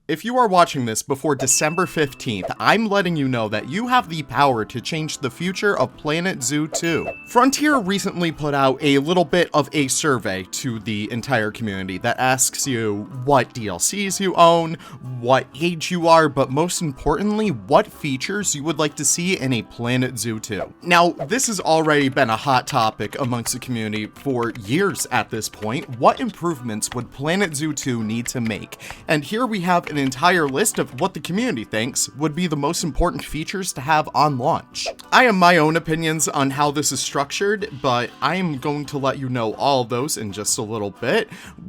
If you are watching this before December 15th, I'm letting you know that you have the power to change the future of Planet Zoo 2. Frontier recently put out a little bit of a survey to the entire community that asks you what DLCs you own, what age you are, but most importantly, what features you would like to see in a Planet Zoo 2. Now, this has already been a hot topic amongst the community for years at this point. What improvements would Planet Zoo 2 need to make? And here we have an entire list of what the community thinks would be the most important features to have on launch. I have my own opinions on how this is structured, but I am going to let you know all of those in just a little bit.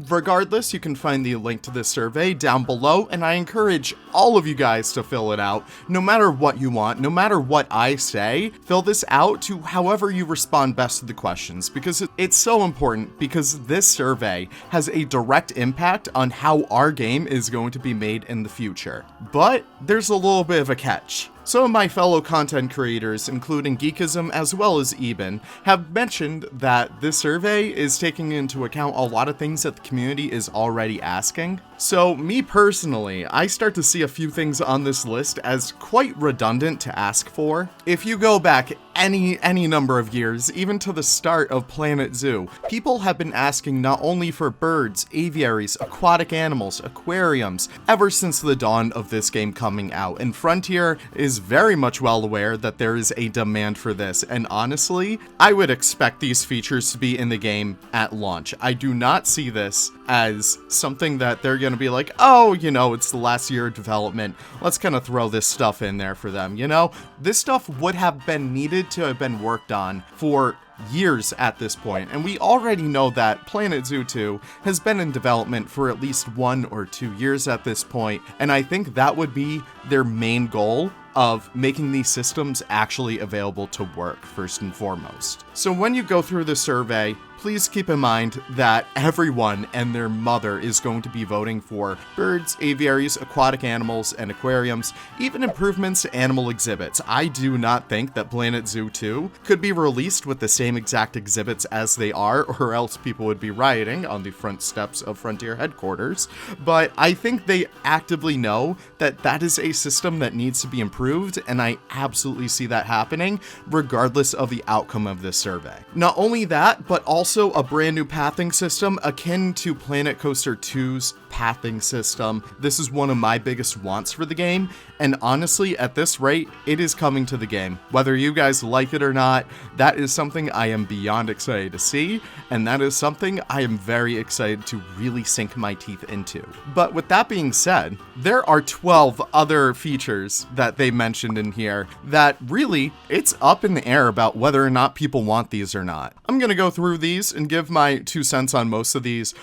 Regardless, you can find the link to this survey down below, and I encourage all of you guys to fill it out. No matter what you want, no matter what I say, fill this out to however you respond best to the questions, because it's so important, because this survey has a direct impact on how our game is going to be made in the future. But there's a little bit of a catch. Some of my fellow content creators, including Geekism as well as Eben, have mentioned that this survey is taking into account a lot of things that the community is already asking. So me personally, I start to see a few things on this list as quite redundant to ask for. If you go back any number of years, even to the start of Planet Zoo, people have been asking not only for birds, aviaries, aquatic animals, aquariums, ever since the dawn of this game coming out, and Frontier is very much well aware that there is a demand for this, and honestly, I would expect these features to be in the game at launch. I do not see this as something that they're going to be like, oh, you know, it's the last year of development, let's kind of throw this stuff in there for them, you know? This stuff would have been needed to have been worked on for years at this point, and we already know that Planet Zoo 2 has been in development for at least 1 or 2 years at this point, and I think that would be their main goal of making these systems actually available to work first and foremost. So when you go through the survey, please keep in mind that everyone and their mother is going to be voting for birds, aviaries, aquatic animals, and aquariums, even improvements to animal exhibits. I do not think that Planet Zoo 2 could be released with the same exact exhibits as they are, or else people would be rioting on the front steps of Frontier headquarters. But I think they actively know that that is a system that needs to be improved, and I absolutely see that happening regardless of the outcome of this survey. Not only that, but also a brand new pathing system akin to Planet Coaster 2's pathing system. This is one of my biggest wants for the game, and honestly, at this rate, it is coming to the game. Whether you guys like it or not, that is something I am beyond excited to see, and that is something I am very excited to really sink my teeth into. But with that being said, there are 12 other features that they mentioned in here that really, it's up in the air about whether or not people want these or not. I'm gonna go through these and give my 2 cents on most of these.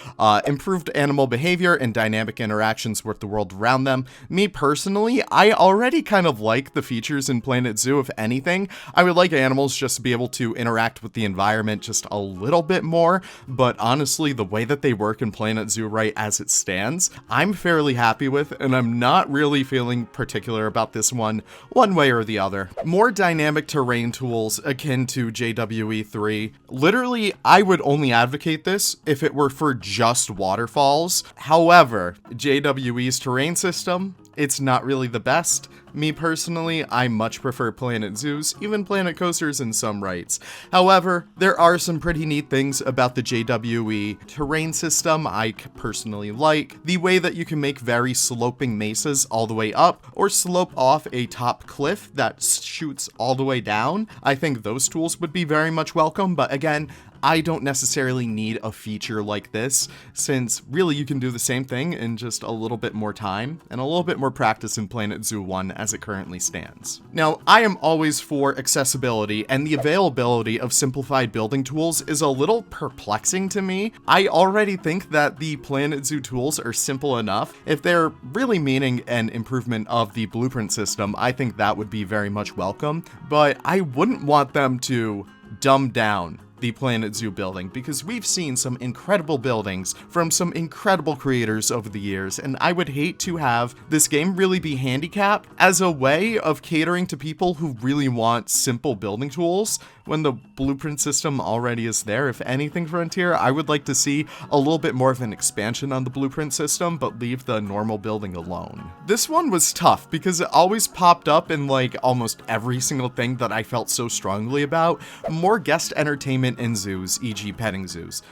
Improved animal behavior and dynamic interactions with the world around them. Me personally, I already kind of like the features in Planet Zoo. If anything, I would like animals just to be able to interact with the environment just a little bit more, but honestly, the way that they work in Planet Zoo right as it stands, I'm fairly happy with, and I'm not really feeling particular about this one way or the other. More dynamic terrain tools akin to JWE3. Literally, I would only advocate this if it were for just waterfalls. However, JWE's terrain system, it's not really the best. Me personally, I much prefer Planet Zoos, even Planet Coasters in some rights. However, there are some pretty neat things about the JWE terrain system I personally like. The way that you can make very sloping mesas all the way up, or slope off a top cliff that shoots all the way down. I think those tools would be very much welcome, but again, I don't necessarily need a feature like this, since really you can do the same thing in just a little bit more time and a little bit more practice in Planet Zoo 1 as it currently stands. Now, I am always for accessibility, and the availability of simplified building tools is a little perplexing to me. I already think that the Planet Zoo tools are simple enough. If they're really meaning an improvement of the blueprint system, I think that would be very much welcome, but I wouldn't want them to dumb down the Planet Zoo building, because we've seen some incredible buildings from some incredible creators over the years, and I would hate to have this game really be handicapped as a way of catering to people who really want simple building tools when the blueprint system already is there. If anything, Frontier, I would like to see a little bit more of an expansion on the blueprint system, but leave the normal building alone. This one was tough because it always popped up in like almost every single thing that I felt so strongly about. More guest entertainment in zoos, e.g. petting zoos.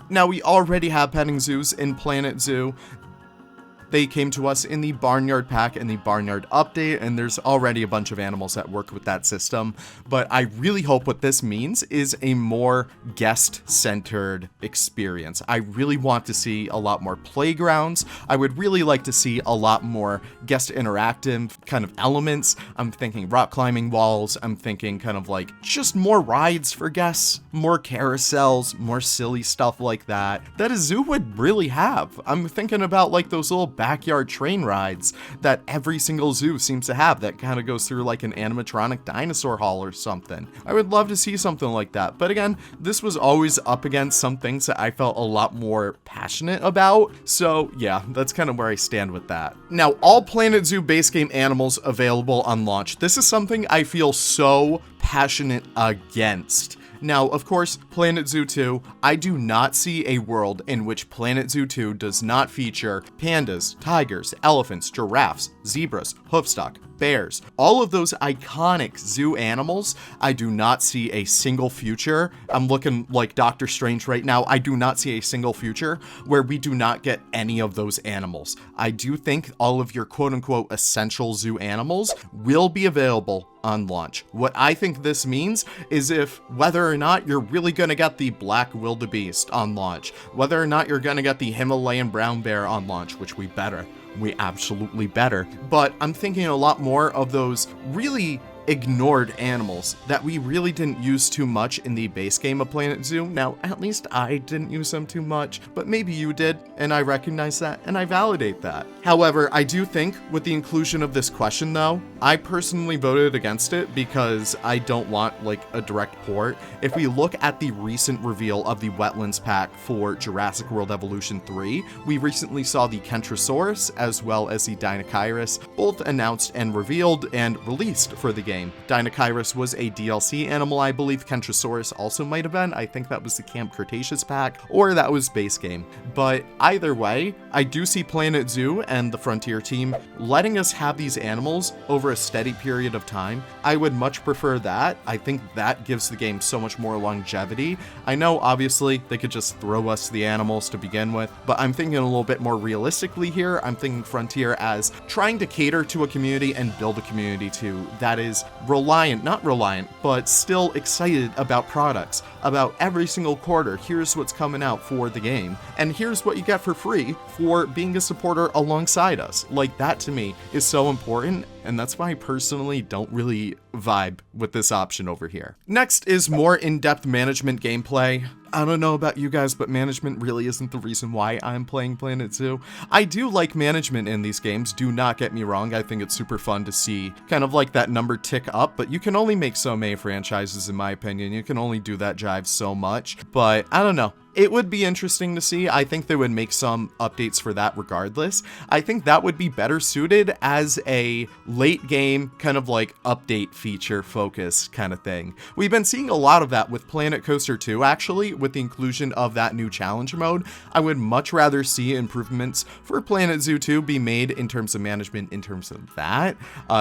Now, we already have petting zoos in Planet Zoo. They came to us in the Barnyard Pack and the Barnyard Update, and there's already a bunch of animals that work with that system. But I really hope what this means is a more guest-centered experience. I really want to see a lot more playgrounds. I would really like to see a lot more guest interactive kind of elements. I'm thinking rock climbing walls. I'm thinking kind of like just more rides for guests, more carousels, more silly stuff like that a zoo would really have. I'm thinking about like those little backyard train rides that every single zoo seems to have that kind of goes through like an animatronic dinosaur hall or something. I would love to see something like that. But again, this was always up against some things that I felt a lot more passionate about. So yeah, that's kind of where I stand with that. Now, all Planet Zoo base game animals available on launch. This is something I feel so passionate against. Now, of course, Planet Zoo 2, I do not see a world in which Planet Zoo 2 does not feature pandas, tigers, elephants, giraffes, zebras, hoofstock, bears, all of those iconic zoo animals. I do not see a single future. I'm looking like Doctor Strange right now. I do not see a single future where we do not get any of those animals. I do think all of your quote-unquote essential zoo animals will be available on launch. What I think this means is if whether or not you're really going to get the black wildebeest on launch, whether or not you're going to get the Himalayan brown bear on launch, which we absolutely better, but I'm thinking a lot more of those really ignored animals that we really didn't use too much in the base game of Planet Zoo. Now, at least I didn't use them too much, but maybe you did, and I recognize that, and I validate that. However, I do think with the inclusion of this question, though, I personally voted against it because I don't want, like, a direct port. If we look at the recent reveal of the Wetlands Pack for Jurassic World Evolution 3, we recently saw the Kentrosaurus as well as the Deinonychus, both announced and revealed and released for the game. Deinonychus was a DLC animal, I believe. Kentrosaurus also might have been. I think that was the Camp Cretaceous pack, or that was base game. But either way, I do see Planet Zoo and the Frontier team letting us have these animals over a steady period of time. I would much prefer that. I think that gives the game so much more longevity. I know, obviously, they could just throw us the animals to begin with, but I'm thinking a little bit more realistically here. I'm thinking Frontier as trying to cater to a community and build a community too that is not reliant, but still excited about products, about every single quarter. Here's what's coming out for the game, and here's what you get for free for being a supporter alongside us. Like, that to me is so important, and that's why I personally don't really vibe with this option over here. Next is more in-depth management gameplay. I don't know about you guys, but management really isn't the reason why I'm playing Planet Zoo. I do like management in these games, do not get me wrong. I think it's super fun to see kind of like that number tick up, but you can only make so many franchises, in my opinion. You can only do that jive so much, but I don't know. It would be interesting to see. I think they would make some updates for that regardless. I think that would be better suited as a late game kind of like update feature focus kind of thing. We've been seeing a lot of that with Planet Coaster 2, actually, with the inclusion of that new challenge mode. I would much rather see improvements for Planet Zoo 2 be made in terms of management, in terms of that,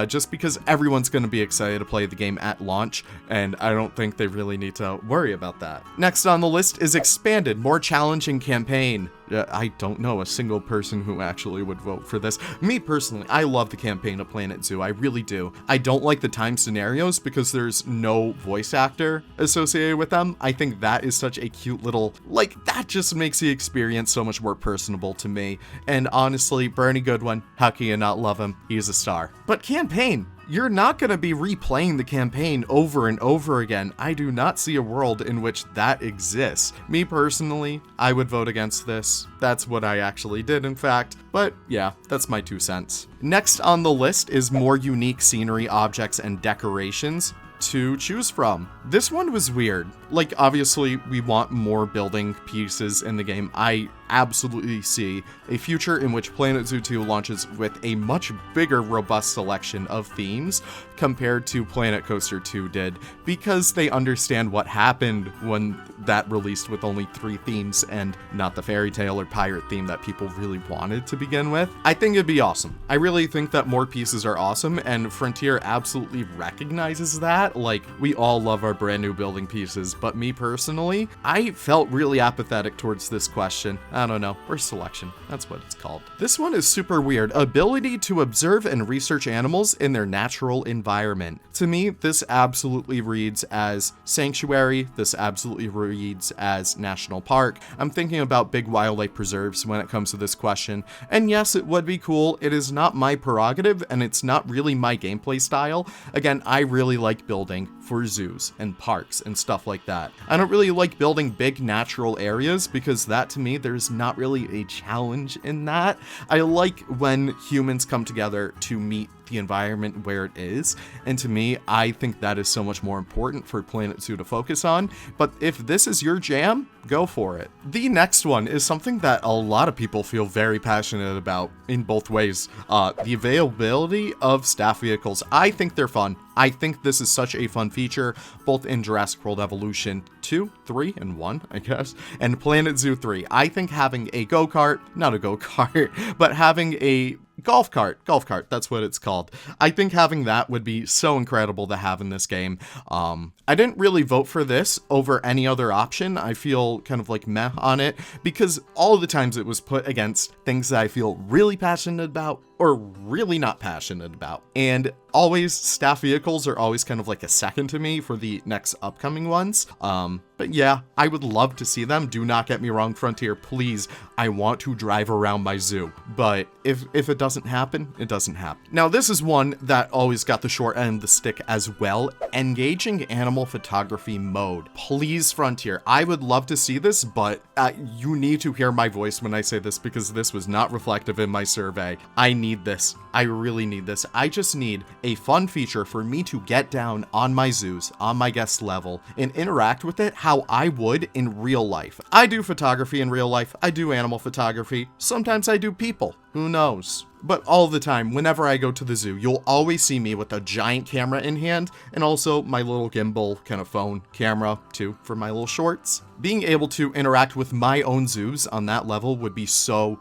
just because everyone's going to be excited to play the game at launch, and I don't think they really need to worry about that. Next on the list is expanded, more challenging campaign. I don't know a single person who actually would vote for this. Me personally, I love the campaign of Planet Zoo. I really do. I don't like the time scenarios because there's no voice actor associated with them. I think that is such a cute little, like, that just makes the experience so much more personable to me. And honestly, Bernie Goodwin, how can you not love him? He's a star. But campaign, you're not going to be replaying the campaign over and over again. I do not see a world in which that exists. Me personally, I would vote against this. That's what I actually did, in fact. But yeah, that's my 2 cents. Next on the list is more unique scenery, objects, and decorations to choose from. This one was weird. Like, obviously, we want more building pieces in the game. I absolutely see a future in which Planet Zoo 2 launches with a much bigger, robust selection of themes compared to Planet Coaster 2 did, because they understand what happened when that released with only 3 themes and not the fairy tale or pirate theme that people really wanted to begin with. I think it'd be awesome. I really think that more pieces are awesome, and Frontier absolutely recognizes that. Like, we all love our brand new building pieces, but me personally, I felt really apathetic towards this question. I don't know, or selection, that's what it's called. This one is super weird. Ability to observe and research animals in their natural environment. To me, this absolutely reads as sanctuary. This absolutely reads as national park. I'm thinking about big wildlife preserves when it comes to this question. And yes, it would be cool. It is not my prerogative, and it's not really my gameplay style. Again, I really like building for zoos and parks and stuff like that. I don't really like building big natural areas, because that, to me, there's not really a challenge in that. I like when humans come together to meet the environment where it is, and to me, I think that is so much more important for Planet Zoo to focus on. But if this is your jam, go for it. The next one is something that a lot of people feel very passionate about in both ways. The availability of staff vehicles. I think they're fun. I think this is such a fun feature, both in Jurassic World Evolution 2, 3, and 1, I guess, and Planet Zoo 3. I think having a go-kart, not a go-kart, but having a golf cart, that's what it's called. I think having that would be so incredible to have in this game. I didn't really vote for this over any other option. I feel kind of like meh on it, because all of the times it was put against things that I feel really passionate about or really not passionate about. And always, staff vehicles are always kind of like a second to me for the next upcoming ones. But yeah, I would love to see them. Do not get me wrong, Frontier, please. I want to drive around my zoo. But if it doesn't happen, it doesn't happen. Now, this is one that always got the short end of the stick as well. Engaging animal photography mode. Please, Frontier, I would love to see this, but you need to hear my voice when I say this, because this was not reflective in my survey. I need this. I really need this. I just need a fun feature for me to get down on my zoos, on my guest level, and interact with it how I would in real life. I do photography in real life. I do animal photography. Sometimes I do people. Who knows? But all the time, whenever I go to the zoo, you'll always see me with a giant camera in hand, and also my little gimbal kind of phone camera too for my little shorts. Being able to interact with my own zoos on that level would be so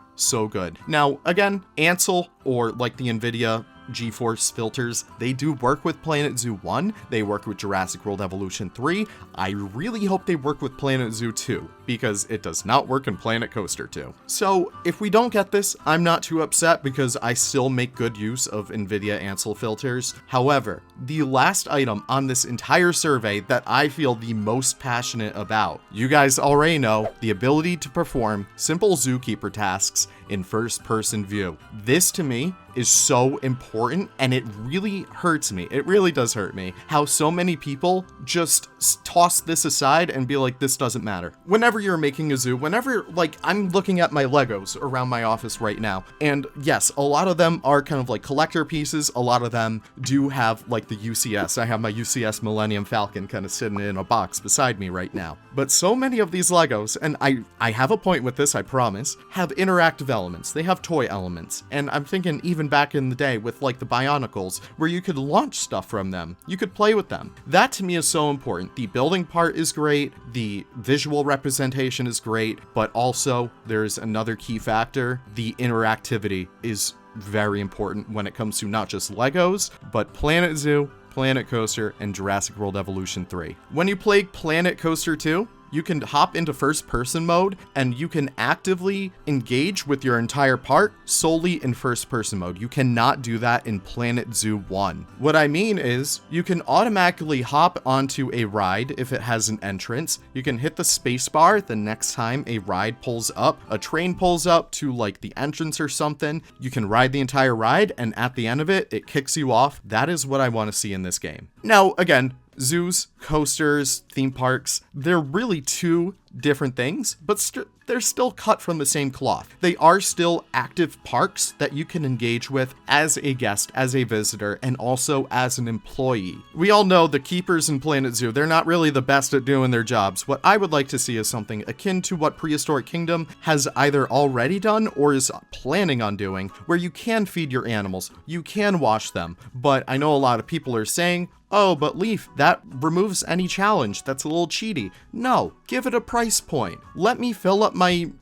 good. Now, again, Ansel, or like the NVIDIA GeForce filters, they do work with Planet Zoo 1, they work with Jurassic World Evolution 3, I really hope they work with Planet Zoo 2, because it does not work in Planet Coaster 2. So, if we don't get this, I'm not too upset, because I still make good use of NVIDIA Ansel filters. However, the last item on this entire survey that I feel the most passionate about, you guys already know, the ability to perform simple zookeeper tasks in first-person view. This, to me, is so important, and it really hurts me. It really does hurt me how so many people just toss this aside and be like, this doesn't matter. Whenever you're making a zoo, whenever, like, I'm looking at my Legos around my office right now, and yes, a lot of them are kind of like collector pieces. A lot of them do have like the UCS. I have my UCS Millennium Falcon kind of sitting in a box beside me right now. But so many of these Legos, and I have a point with this, I promise, have interactive elements. They have toy elements. And I'm thinking even back in the day with like the Bionicles, where you could launch stuff from them. You could play with them. That to me is so important. The building part is great. The visual representation is great. But also there's another key factor. The interactivity is very important when it comes to not just Legos, but Planet Zoo, Planet Coaster, and Jurassic World Evolution 3. When you play Planet Coaster 2, you can hop into first-person mode, and you can actively engage with your entire park solely in first-person mode. You cannot do that in Planet Zoo 1. What I mean is, you can automatically hop onto a ride if it has an entrance. You can hit the spacebar the next time a ride pulls up, a train pulls up to like the entrance or something. You can ride the entire ride, and at the end of it, it kicks you off. That is what I want to see in this game. Now, again, zoos, coasters, theme parks, they're really two different things, but they're still cut from the same cloth. They are still active parks that you can engage with as a guest, as a visitor, and also as an employee. We all know the keepers in Planet Zoo, they're not really the best at doing their jobs. What I would like to see is something akin to what Prehistoric Kingdom has either already done or is planning on doing, where you can feed your animals, you can wash them, but I know a lot of people are saying, oh, but Leaf, that removes any challenge. That's a little cheaty. No, give it a price point. Let me fill up my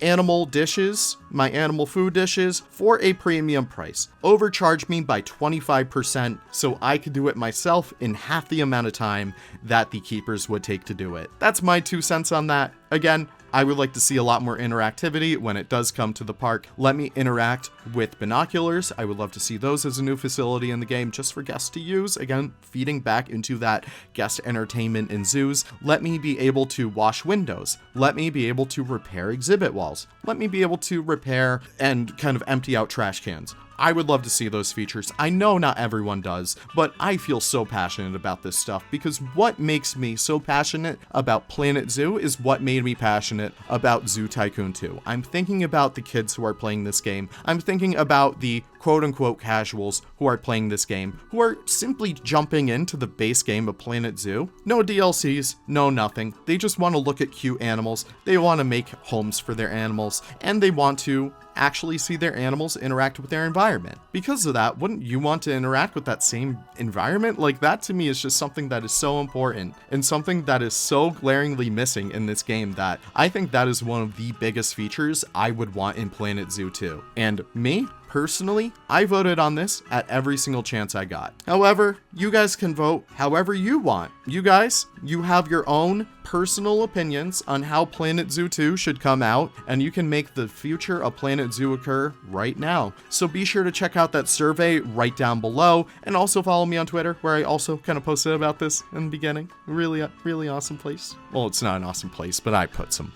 animal dishes, my animal food dishes for a premium price. Overcharge me by 25% so I could do it myself in half the amount of time that the keepers would take to do it. That's my 2 cents on that. Again, I would like to see a lot more interactivity when it does come to the park. Let me interact with binoculars. I would love to see those as a new facility in the game just for guests to use. Again, feeding back into that guest entertainment in zoos. Let me be able to wash windows. Let me be able to repair exhibit walls. Let me be able to repair and kind of empty out trash cans. I would love to see those features. I know not everyone does, but I feel so passionate about this stuff because what makes me so passionate about Planet Zoo is what made me passionate about Zoo Tycoon 2. I'm thinking about the kids who are playing this game. I'm thinking about the quote-unquote casuals who are playing this game, who are simply jumping into the base game of Planet Zoo. No DLCs, no nothing. They just want to look at cute animals. They want to make homes for their animals, and they want to actually see their animals interact with their environment. Because of that, wouldn't you want to interact with that same environment? Like, that to me is just something that is so important and something that is so glaringly missing in this game that I think that is one of the biggest features I would want in Planet Zoo 2. And me, personally, I voted on this at every single chance I got. However, you guys can vote however you want. You guys, you have your own personal opinions on how Planet Zoo 2 should come out, and you can make the future of Planet Zoo occur right now. So be sure to check out that survey right down below, and also follow me on Twitter, where I also kind of posted about this in the beginning. Really awesome place. Well, it's not an awesome place, but I put some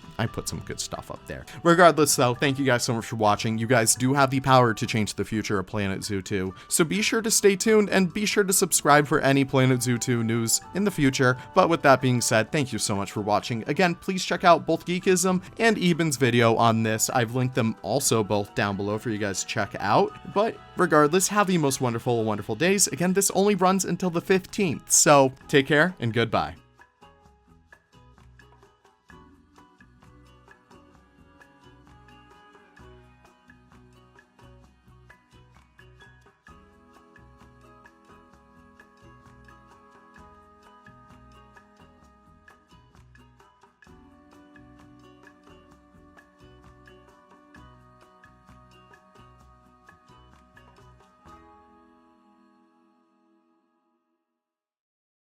good stuff up there. Regardless though, thank you guys so much for watching. You guys do have the power to change the future of Planet Zoo 2, so be sure to stay tuned and be sure to subscribe for any Planet Zoo 2 news in the future. But with that being said, thank you so much for watching. Again, please check out both Geekism and Eben's video on this. I've linked them also both down below for you guys to check out. But regardless, have the most wonderful days. Again, this only runs until the 15th, so take care and goodbye.